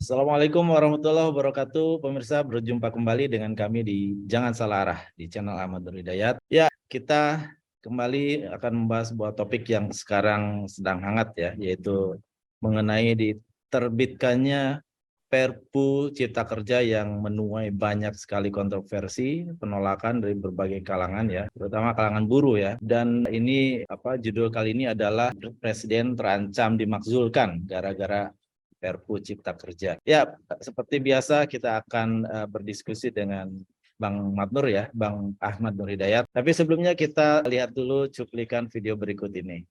Assalamualaikum warahmatullahi wabarakatuh. Pemirsa, berjumpa kembali dengan kami di Jangan Salah Arah di channel Ahmad Nur Hidayat. Ya, kita kembali akan membahas sebuah topik yang sekarang sedang hangat ya, yaitu mengenai diterbitkannya Perpu Cipta Kerja yang menuai banyak sekali kontroversi, penolakan dari berbagai kalangan ya, terutama kalangan buruh ya. Dan ini judul kali ini adalah Presiden terancam dimakzulkan gara-gara Perpu Cipta Kerja. Ya, seperti biasa kita akan berdiskusi dengan Bang Matnur ya, Bang Ahmad Nur Hidayat. Tapi sebelumnya kita lihat dulu cuplikan video berikut ini.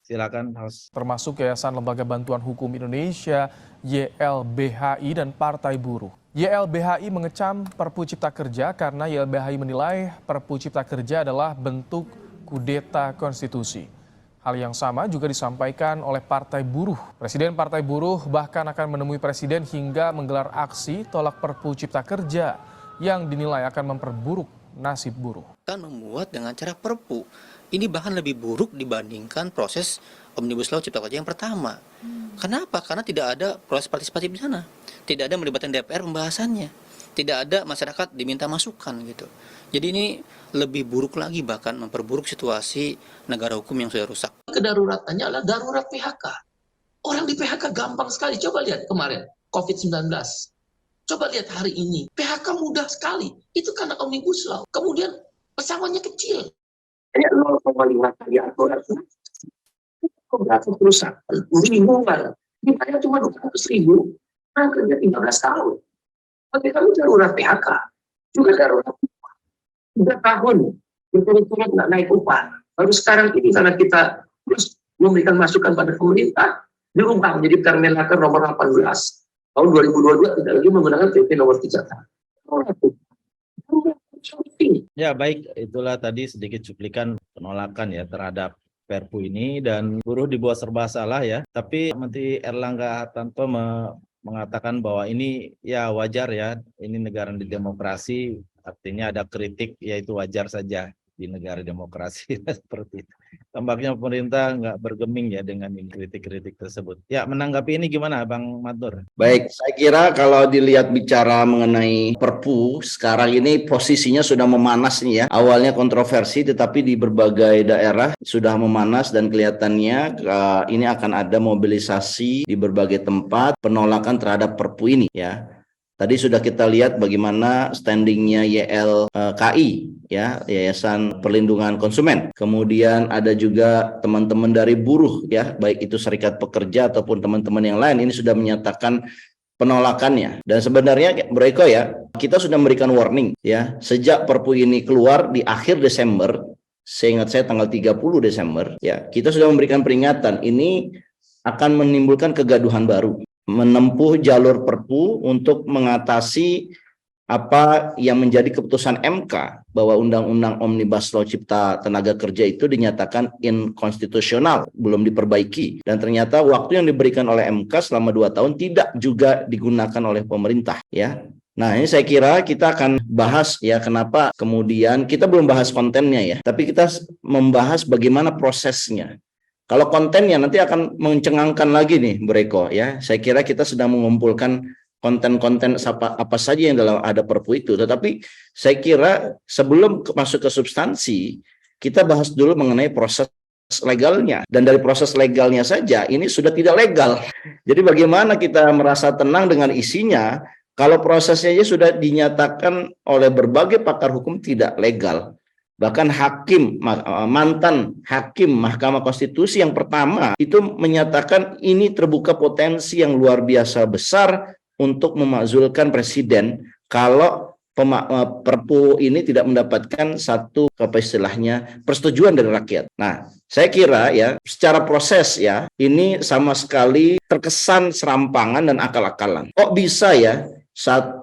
Silakan host. Termasuk Yayasan Lembaga Bantuan Hukum Indonesia, YLBHI dan Partai Buruh. YLBHI mengecam Perpu Cipta Kerja karena YLBHI menilai Perpu Cipta Kerja adalah bentuk kudeta konstitusi. Hal yang sama juga disampaikan oleh Partai Buruh. Presiden Partai Buruh bahkan akan menemui Presiden hingga menggelar aksi tolak Perpu Cipta Kerja yang dinilai akan memperburuk nasib buruh. Kan membuat dengan cara Perpu. Ini bahkan lebih buruk dibandingkan proses Omnibus Law Cipta Kerja yang pertama. Kenapa? Karena tidak ada proses partisipatif di sana. Tidak ada melibatkan DPR pembahasannya. Tidak ada masyarakat diminta masukan gitu. Jadi ini lebih buruk lagi, bahkan memperburuk situasi negara hukum yang sudah rusak. Kedaruratannya adalah darurat PHK. Orang di PHK gampang sekali. Coba lihat kemarin COVID-19. Coba lihat hari ini. PHK mudah sekali. Itu karena Omnibus Law. Kemudian pesangonnya kecil. Hanya 0,5 kali aturan. Berapa perusahaan? Ribuan. Dibayar cuma 200.000. Nah, kerja 15 tahun. Bagi kami darurat PHK. Juga darurat upah. 3 tahun. Berturut-turut nggak naik upah. Baru sekarang ini karena kita terus memberikan masukan pada pemerintah, diubah menjadi Permenaker nomor 18 tahun 2022 tidak lagi menggunakan PP nomor 3 tahun. Ya baik, itulah tadi sedikit cuplikan penolakan ya terhadap Perpu ini, dan buruh dibuat serba salah ya. Tapi Menteri Erlangga Hartarto mengatakan bahwa ini ya wajar ya, ini negara di demokrasi, artinya ada kritik yaitu wajar saja di negara demokrasi seperti itu. Tampaknya pemerintah nggak bergeming ya dengan kritik-kritik tersebut. Ya, menanggapi ini gimana Bang Matnur? Baik, saya kira kalau dilihat bicara mengenai Perpu, sekarang ini posisinya sudah memanas nih ya. Awalnya kontroversi, tetapi di berbagai daerah sudah memanas dan kelihatannya ini akan ada mobilisasi di berbagai tempat penolakan terhadap Perpu ini ya. Tadi sudah kita lihat bagaimana standingnya YLKI, ya, Yayasan Perlindungan Konsumen. Kemudian ada juga teman-teman dari buruh, ya, baik itu serikat pekerja ataupun teman-teman yang lain, ini sudah menyatakan penolakannya. Dan sebenarnya, Bro Eko ya, kita sudah memberikan warning, ya, sejak Perpu ini keluar di akhir Desember, seingat saya tanggal 30 Desember, ya, kita sudah memberikan peringatan, ini akan menimbulkan kegaduhan baru. Menempuh jalur Perpu untuk mengatasi apa yang menjadi keputusan MK bahwa Undang-Undang Omnibus Law Cipta Tenaga Kerja itu dinyatakan inkonstitusional, belum diperbaiki, dan ternyata waktu yang diberikan oleh MK selama 2 tahun tidak juga digunakan oleh pemerintah ya. Nah, ini saya kira kita akan bahas ya kenapa kemudian kita belum bahas kontennya ya, tapi kita membahas bagaimana prosesnya. Kalau kontennya nanti akan mencengangkan lagi nih, Bu Reko ya. Saya kira kita sedang mengumpulkan konten-konten apa saja yang dalam ada Perpu itu. Tetapi saya kira sebelum masuk ke substansi, kita bahas dulu mengenai proses legalnya. Dan dari proses legalnya saja ini sudah tidak legal. Jadi bagaimana kita merasa tenang dengan isinya kalau prosesnya sudah dinyatakan oleh berbagai pakar hukum tidak legal. Bahkan mantan hakim Mahkamah Konstitusi yang pertama itu menyatakan ini terbuka potensi yang luar biasa besar untuk memakzulkan presiden kalau Perpu ini tidak mendapatkan satu istilahnya persetujuan dari rakyat. Nah, saya kira ya secara proses ya ini sama sekali terkesan serampangan dan akal-akalan. Kok bisa ya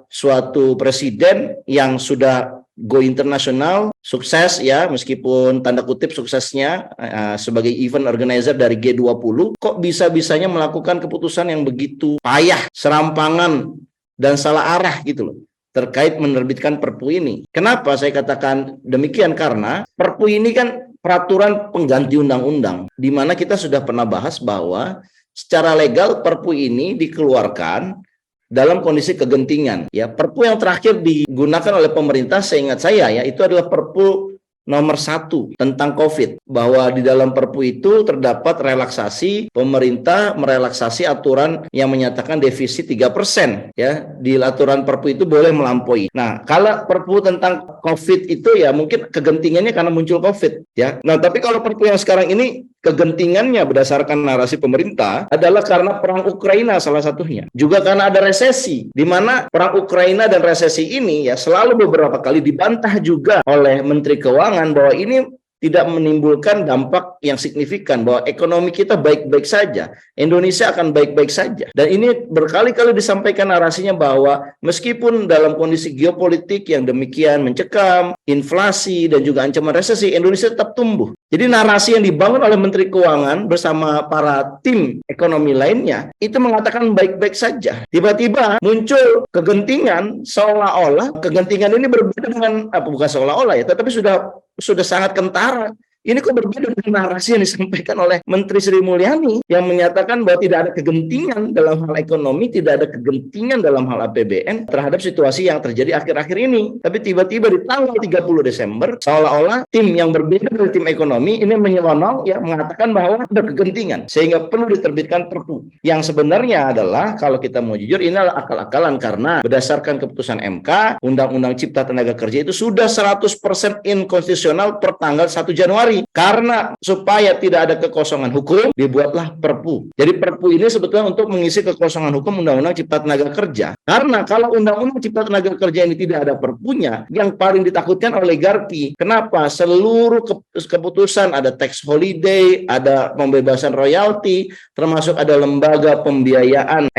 suatu presiden yang sudah go internasional, sukses ya, meskipun tanda kutip suksesnya sebagai event organizer dari G20, kok bisa-bisanya melakukan keputusan yang begitu payah, serampangan, dan salah arah gitu loh, terkait menerbitkan Perpu ini. Kenapa saya katakan demikian? Karena Perpu ini kan peraturan pengganti undang-undang, di mana kita sudah pernah bahas bahwa secara legal Perpu ini dikeluarkan dalam kondisi kegentingan. Ya, Perpu yang terakhir digunakan oleh pemerintah, seingat saya ya, itu adalah Perpu nomor 1 tentang COVID, bahwa di dalam Perpu itu terdapat relaksasi, pemerintah merelaksasi aturan yang menyatakan defisit 3%, ya. Di aturan Perpu itu boleh melampaui. Nah, kalau Perpu tentang COVID itu ya mungkin kegentingannya karena muncul COVID, ya. Nah, tapi kalau Perpu yang sekarang ini kegentingannya berdasarkan narasi pemerintah adalah karena perang Ukraina salah satunya. Juga karena ada resesi, di mana perang Ukraina dan resesi ini ya selalu beberapa kali dibantah juga oleh Menteri Keuangan bahwa ini tidak menimbulkan dampak yang signifikan, bahwa ekonomi kita baik-baik saja, Indonesia akan baik-baik saja. Dan ini berkali-kali disampaikan narasinya bahwa meskipun dalam kondisi geopolitik yang demikian mencekam, inflasi dan juga ancaman resesi, Indonesia tetap tumbuh. Jadi narasi yang dibangun oleh Menteri Keuangan bersama para tim ekonomi lainnya itu mengatakan baik-baik saja. Tiba-tiba muncul kegentingan, seolah-olah kegentingan ini berbeda dengan bukan seolah-olah ya, tetapi sudah sangat kentara. Ini kok berbeda dengan narasi yang disampaikan oleh Menteri Sri Mulyani yang menyatakan bahwa tidak ada kegentingan dalam hal ekonomi, tidak ada kegentingan dalam hal APBN terhadap situasi yang terjadi akhir-akhir ini. Tapi tiba-tiba di tanggal 30 Desember, seolah-olah tim yang berbeda dari tim ekonomi ini menyelonong ya mengatakan bahwa ada kegentingan sehingga perlu diterbitkan Perpu. Yang sebenarnya adalah kalau kita mau jujur ini adalah akal-akalan karena berdasarkan keputusan MK, Undang-Undang Cipta Tenaga Kerja itu sudah 100% inkonstitusional per tanggal 1 Januari. Karena supaya tidak ada kekosongan hukum, dibuatlah Perpu. Jadi Perpu ini sebetulnya untuk mengisi kekosongan hukum Undang-Undang Cipta Tenaga Kerja. Karena kalau Undang-Undang Cipta Tenaga Kerja ini tidak ada Perpunya, yang paling ditakutkan oligarki. Kenapa? Seluruh keputusan, ada tax holiday, ada pembebasan royalti, termasuk ada lembaga pembiayaan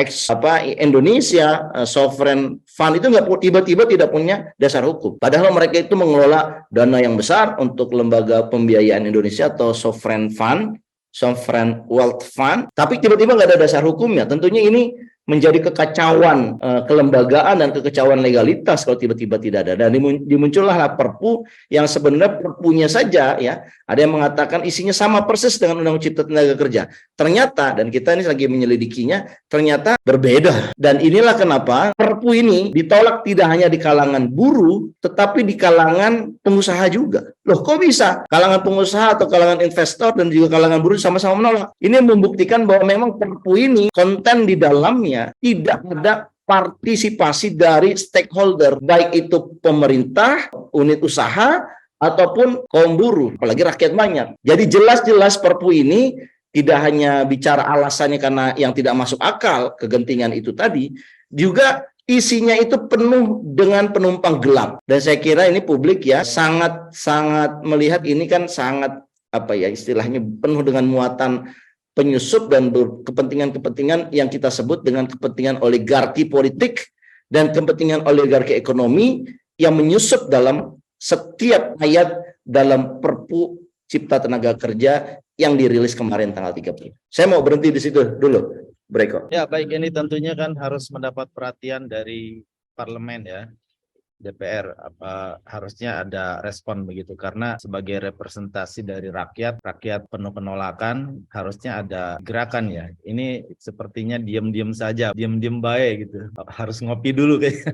Indonesia, sovereign fund itu nggak tiba-tiba tidak punya dasar hukum. Padahal mereka itu mengelola dana yang besar untuk lembaga pembiayaan Indonesia atau sovereign wealth fund, tapi tiba-tiba nggak ada dasar hukumnya. Tentunya ini menjadi kekacauan kelembagaan dan kekacauan legalitas kalau tiba-tiba tidak ada. Dan dimuncullah Perpu yang sebenarnya Perpunya saja ya ada yang mengatakan isinya sama persis dengan Undang-Undang Cipta Tenaga Kerja. Ternyata, dan kita ini lagi menyelidikinya, ternyata berbeda. Dan inilah kenapa Perpu ini ditolak tidak hanya di kalangan buruh, tetapi di kalangan pengusaha juga. Loh, kok bisa? Kalangan pengusaha atau kalangan investor dan juga kalangan buruh sama-sama menolak. Ini membuktikan bahwa memang Perpu ini konten di dalamnya tidak ada partisipasi dari stakeholder, baik itu pemerintah, unit usaha, ataupun kaum buruh, apalagi rakyat banyak. Jadi jelas-jelas Perpu ini tidak hanya bicara alasannya karena yang tidak masuk akal, kegentingan itu tadi, juga isinya itu penuh dengan penumpang gelap. Dan saya kira ini publik ya sangat melihat ini kan sangat istilahnya penuh dengan muatan penyusup dan kepentingan-kepentingan yang kita sebut dengan kepentingan oligarki politik dan kepentingan oligarki ekonomi yang menyusup dalam setiap ayat dalam Perpu Cipta Tenaga Kerja yang dirilis kemarin tanggal 30. Saya mau berhenti di situ dulu, Breko. Ya, baik, ini tentunya kan harus mendapat perhatian dari parlemen ya. DPR harusnya ada respon begitu karena sebagai representasi dari rakyat penuh penolakan harusnya ada gerakan ya. Ini sepertinya diam-diam saja, diam-diam baik gitu. Harus ngopi dulu kayaknya.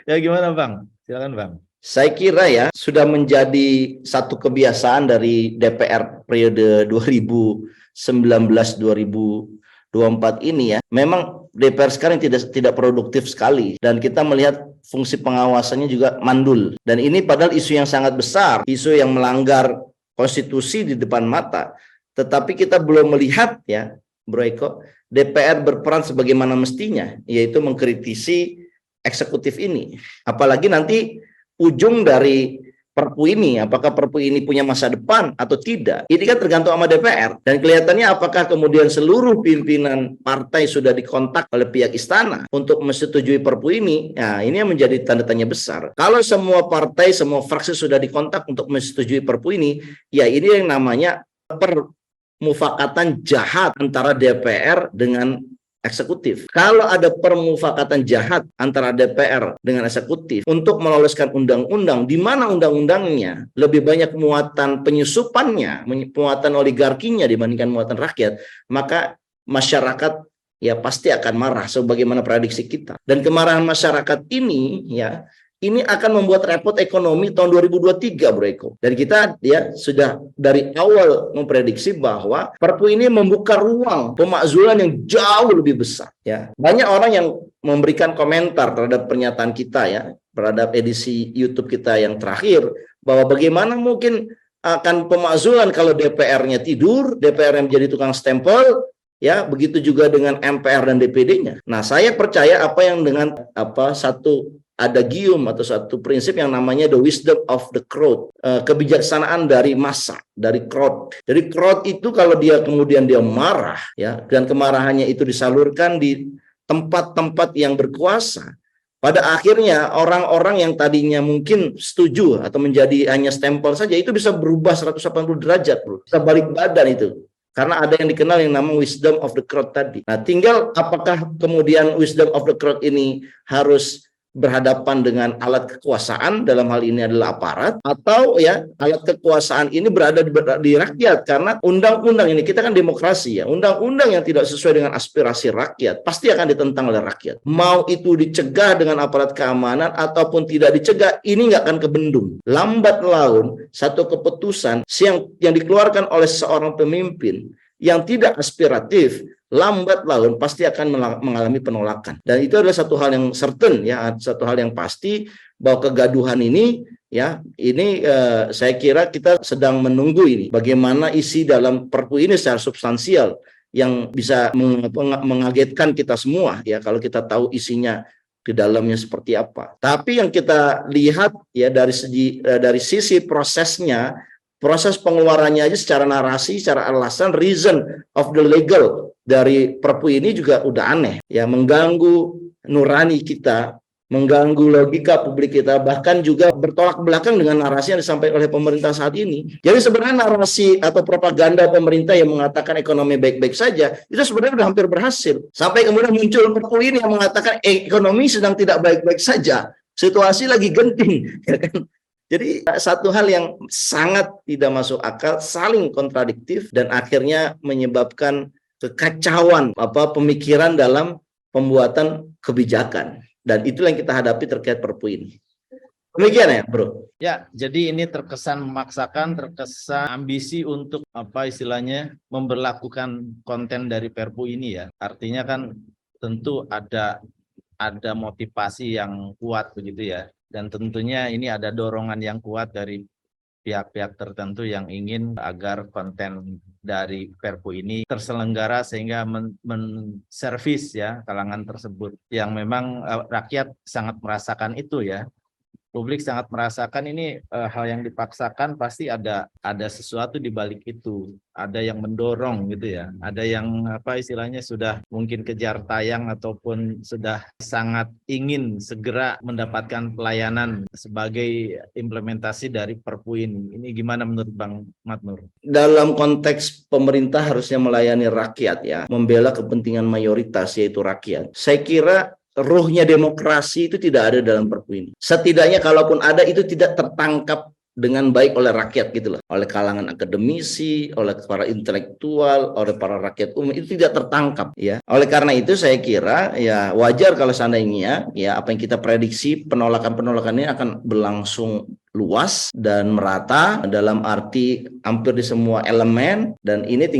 Ya gimana Bang? Silakan Bang. Saya kira ya sudah menjadi satu kebiasaan dari DPR periode 2019-2024 ini ya. Memang DPR sekarang tidak produktif sekali dan kita melihat fungsi pengawasannya juga mandul. Dan ini padahal isu yang sangat besar, isu yang melanggar konstitusi di depan mata. Tetapi kita belum melihat ya, Bro Eko, DPR berperan sebagaimana mestinya, yaitu mengkritisi eksekutif ini. Apalagi nanti ujung dari Perpu ini, apakah Perpu ini punya masa depan atau tidak, ini kan tergantung sama DPR. Dan kelihatannya apakah kemudian seluruh pimpinan partai sudah dikontak oleh pihak istana untuk menyetujui Perpu ini, nah ini yang menjadi tanda tanya besar. Kalau semua partai, semua fraksi sudah dikontak untuk menyetujui Perpu ini, ya ini yang namanya permufakatan jahat antara DPR dengan eksekutif. Kalau ada permufakatan jahat antara DPR dengan eksekutif untuk meloloskan undang-undang di mana undang-undangnya lebih banyak muatan penyusupannya, muatan oligarkinya dibandingkan muatan rakyat, maka masyarakat ya pasti akan marah sebagaimana prediksi kita. Dan kemarahan masyarakat ini ya ini akan membuat repot ekonomi tahun 2023, Bro Eko. Dan kita ya sudah dari awal memprediksi bahwa Perpu ini membuka ruang pemakzulan yang jauh lebih besar ya. Banyak orang yang memberikan komentar terhadap pernyataan kita ya, terhadap edisi YouTube kita yang terakhir, bahwa bagaimana mungkin akan pemakzulan kalau DPR-nya tidur, DPR-nya menjadi tukang stempel, ya begitu juga dengan MPR dan DPD-nya. Nah, saya percaya apa yang dengan satu adagium atau satu prinsip yang namanya the wisdom of the crowd, kebijaksanaan dari massa, dari crowd. Jadi crowd itu kalau dia kemudian dia marah ya, dan kemarahannya itu disalurkan di tempat-tempat yang berkuasa, pada akhirnya orang-orang yang tadinya mungkin setuju atau menjadi hanya stempel saja itu bisa berubah 180 derajat, bro. Bisa balik badan itu. Karena ada yang dikenal yang namanya wisdom of the crowd tadi. Nah, tinggal apakah kemudian wisdom of the crowd ini harus berhadapan dengan alat kekuasaan, dalam hal ini adalah aparat, atau ya alat kekuasaan ini berada di rakyat, karena undang-undang ini, kita kan demokrasi ya, undang-undang yang tidak sesuai dengan aspirasi rakyat pasti akan ditentang oleh rakyat. Mau itu dicegah dengan aparat keamanan ataupun tidak dicegah, ini nggak akan kebendung. Lambat laun satu keputusan yang dikeluarkan oleh seorang pemimpin yang tidak aspiratif, lambat laun pasti akan mengalami penolakan. Dan itu adalah satu hal yang certain ya, satu hal yang pasti bahwa kegaduhan ini ya, ini saya kira kita sedang menunggu ini bagaimana isi dalam Perpu ini secara substansial yang bisa mengagetkan kita semua ya kalau kita tahu isinya di dalamnya seperti apa. Tapi yang kita lihat ya dari sisi prosesnya, proses pengeluarannya aja secara narasi, secara alasan, reason of the legal dari Perpu ini juga udah aneh ya, mengganggu nurani kita, mengganggu logika publik kita, bahkan juga bertolak belakang dengan narasi yang disampaikan oleh pemerintah saat ini. Jadi sebenarnya narasi atau propaganda pemerintah yang mengatakan ekonomi baik-baik saja itu sebenarnya sudah hampir berhasil. Sampai kemudian muncul Perpu ini yang mengatakan ekonomi sedang tidak baik-baik saja, situasi lagi genting, ya kan? Jadi satu hal yang sangat tidak masuk akal, saling kontradiktif, dan akhirnya menyebabkan kekacauan pemikiran dalam pembuatan kebijakan. Dan itulah yang kita hadapi terkait Perpu ini. Demikian ya, Bro. Ya, jadi ini terkesan memaksakan, terkesan ambisi untuk istilahnya memberlakukan konten dari Perpu ini ya. Artinya kan tentu ada motivasi yang kuat begitu ya. Dan tentunya ini ada dorongan yang kuat dari pihak-pihak tertentu yang ingin agar konten dari Perpu ini terselenggara sehingga menservis ya kalangan tersebut, yang memang rakyat sangat merasakan itu ya. Publik sangat merasakan ini hal yang dipaksakan, pasti ada sesuatu di balik itu, ada yang mendorong gitu ya, ada yang istilahnya sudah mungkin kejar tayang ataupun sudah sangat ingin segera mendapatkan pelayanan sebagai implementasi dari Perpu ini. Ini gimana menurut Bang Matnur? Dalam konteks pemerintah harusnya melayani rakyat ya, membela kepentingan mayoritas yaitu rakyat. Saya kira ruhnya demokrasi itu tidak ada dalam Perpu ini. Setidaknya kalaupun ada itu tidak tertangkap dengan baik oleh rakyat gitu loh. Oleh kalangan akademisi, oleh para intelektual, oleh para rakyat umum, itu tidak tertangkap ya. Oleh karena itu saya kira ya wajar kalau seandainya ya apa yang kita prediksi penolakan-penolakan ini akan berlangsung luas dan merata dalam arti hampir di semua elemen, dan ini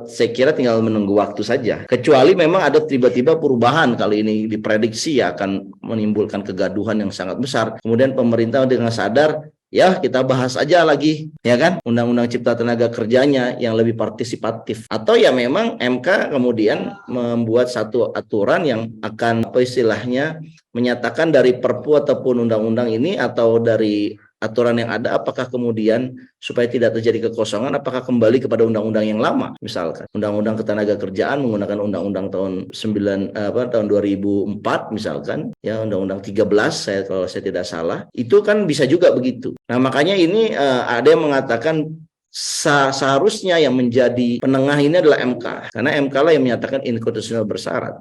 saya kira tinggal menunggu waktu saja. Kecuali memang ada tiba-tiba perubahan kali ini diprediksi ya akan menimbulkan kegaduhan yang sangat besar. Kemudian pemerintah dengan sadar ya kita bahas aja lagi ya kan Undang-Undang Cipta Tenaga Kerjanya yang lebih partisipatif, atau ya memang MK kemudian membuat satu aturan yang akan istilahnya menyatakan dari Perpu ataupun undang-undang ini atau dari aturan yang ada, apakah kemudian supaya tidak terjadi kekosongan, apakah kembali kepada undang-undang yang lama, misalkan Undang-Undang Ketenagakerjaan menggunakan Undang-Undang tahun 2004 misalkan, ya Undang-Undang 13 kalau saya tidak salah, itu kan bisa juga begitu. Nah makanya ini ada yang mengatakan seharusnya yang menjadi penengah ini adalah MK, karena MK lah yang menyatakan inkonstitusional bersyarat.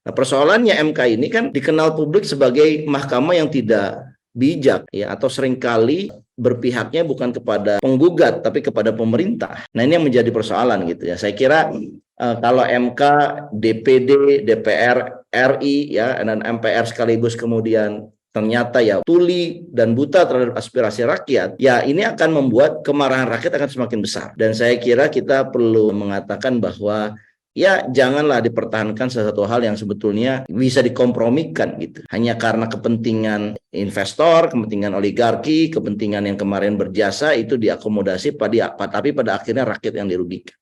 Nah persoalannya MK ini kan dikenal publik sebagai mahkamah yang tidak bijak ya, atau seringkali berpihaknya bukan kepada penggugat tapi kepada pemerintah. Nah, ini yang menjadi persoalan gitu ya. Saya kira kalau MK, DPD, DPR RI ya dan MPR sekaligus kemudian ternyata ya tuli dan buta terhadap aspirasi rakyat, ya ini akan membuat kemarahan rakyat akan semakin besar. Dan saya kira kita perlu mengatakan bahwa ya janganlah dipertahankan sesuatu hal yang sebetulnya bisa dikompromikan gitu. Hanya karena kepentingan investor, kepentingan oligarki, kepentingan yang kemarin berjasa itu diakomodasi tapi pada akhirnya rakyat yang dirugikan.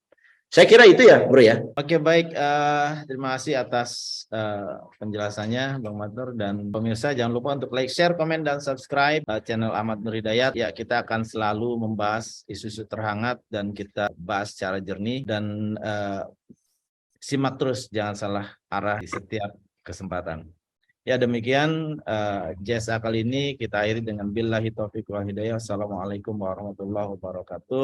Saya kira itu ya, Bro ya. Oke, baik. Terima kasih atas penjelasannya, Bang Matur. Dan pemirsa, jangan lupa untuk like, share, komen, dan subscribe channel Ahmad Nur Hidayat. Ya, kita akan selalu membahas isu-isu terhangat dan kita bahas secara jernih. Dan simak terus, jangan salah arah di setiap kesempatan. Ya, demikian JSA kali ini kita akhiri dengan billahi taufiq wal hidayah. Assalamualaikum warahmatullahi wabarakatuh.